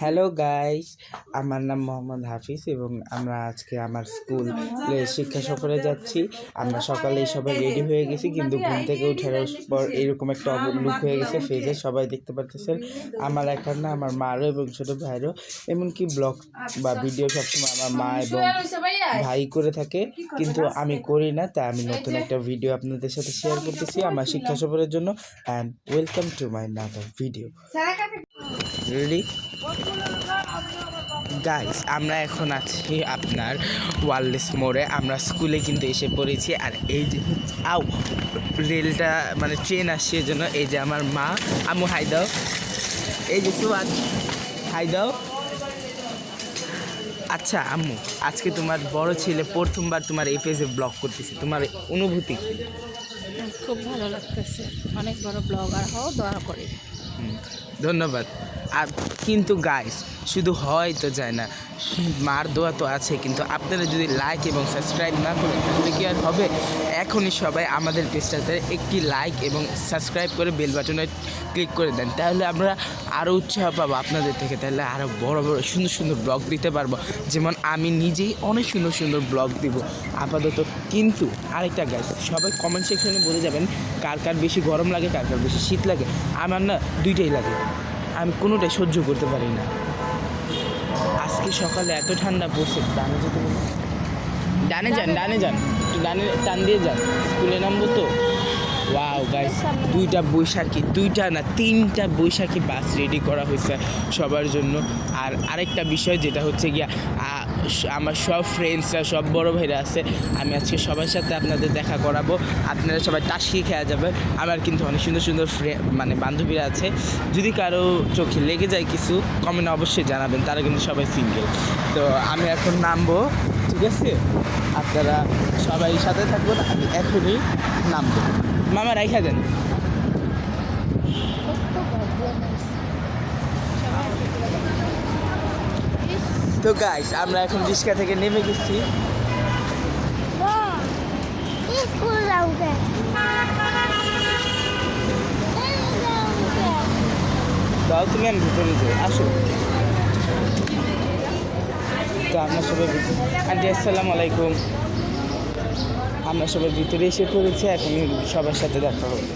Hello guys, আমার নাম মোহাম্মদ হাফিজ এবং আমরা আজকে আমার স্কুলে শিক্ষা সফরে যাচ্ছি। আমরা সকালেই সবাই রেডি হয়ে গেছি, কিন্তু ঘুম থেকে ওঠার পর এরকম একটা লুক হয়ে গেছে ফেজে, সবাই দেখতে পাচ্ছেন। আমার একার না, আমার মারও এবং ছোটো ভাইয়েরও। এমনকি ব্লগ বা ভিডিও সবসময় আমার মা এবং ভাই করে থাকে, কিন্তু আমি করি না। তাই আমি নতুন একটা ভিডিও আপনাদের সাথে শেয়ার করতেছি আমার শিক্ষা সফরের জন্য। And welcome to my another video. Ready guys, আমরা এখন আছি আপনার ওয়ারলেস মোড়ে। আমরা স্কুলে কিন্তু এসে পড়েছি। আর এই যে রেলটা মানে ট্রেন আসছে, এই জন্য এই যে আমার মা। আম্মু হাই দাও, এই যে সুয়াদ হাই দাও। আচ্ছা আম্মু, আজকে তোমার বড় ছেলে প্রথমবার তোমার এই পেজে ব্লগ করতেছে, তোমার অনুভূতি? খুব ভালো লাগতেছে, অনেক বড় ব্লগার হও, দয়া করে। ধন্যবাদ। আর কিন্তু গাইস, শুধু হয় তো যায় না, মার দোয়া তো আছে, কিন্তু আপনারা যদি লাইক এবং সাবস্ক্রাইব না করেন তাহলে কি আর হবে? এখনই সবাই আমাদের পেজটাতে একটি লাইক এবং সাবস্ক্রাইব করে বেল বাটনে ক্লিক করে দেন, তাহলে আমরা আরও উৎসাহ পাবো আপনাদের থেকে। তাহলে আরও বড় বড় সুন্দর সুন্দর ব্লগ দিতে পারবো, যেমন আমি নিজেই অনেক সুন্দর সুন্দর ব্লগ দিব আপাতত। কিন্তু আরেকটা গাইস, সবাই কমেন্ট সেকশনে বলে যাবেন কার কার বেশি গরম লাগে, কার কার বেশি শীত লাগে। আমার না দুইটাই লাগে, আমি কোনোটাই সহ্য করতে পারি না। আজকে সকালে এত ঠান্ডা পড়ছে, ডানে যেতে বলুন, ডানে যান, ডানে যান, একটু ডানে টান দিয়ে যান, স্কুলে নামবো তো। ওয়াও গাইস, তিনটা বৈশাখী বাস রেডি করা হয়েছে সবার জন্য। আর আরেকটা বিষয় যেটা হচ্ছে গিয়া, আমার সব ফ্রেন্ডসরা, সব বড় ভাইরা আছে, আমি আজকে সবার সাথে আপনাদের দেখা করাবো। আপনারা সবাই টাসকি খেয়া যাবেন। আমার কিন্তু অনেক সুন্দর সুন্দর মানে বান্ধবীরা আছে। যদি কারো চোখে লেগে যায় কিছু, কমেন্ট অবশ্যই জানাবেন। তারা কিন্তু সবাই সিঙ্গেল। তো আমি এখন নামবো, ঠিক আছে? আপনারা সবাই সাথে থাকবেন, আমি এখনই নামবো। মামা রাইখা দেন। তো গাইস, আমরা এখন রিক্সা থেকে নেমে গেছি। দাও তুমি, আমি ভিতরে যাই, আসো। তো আমরা সবাই আন্টি আসসালামু আলাইকুম। আমরা সবাই ভিতরে এসে পড়েছি, এখন সবার সাথে দেখা হবে।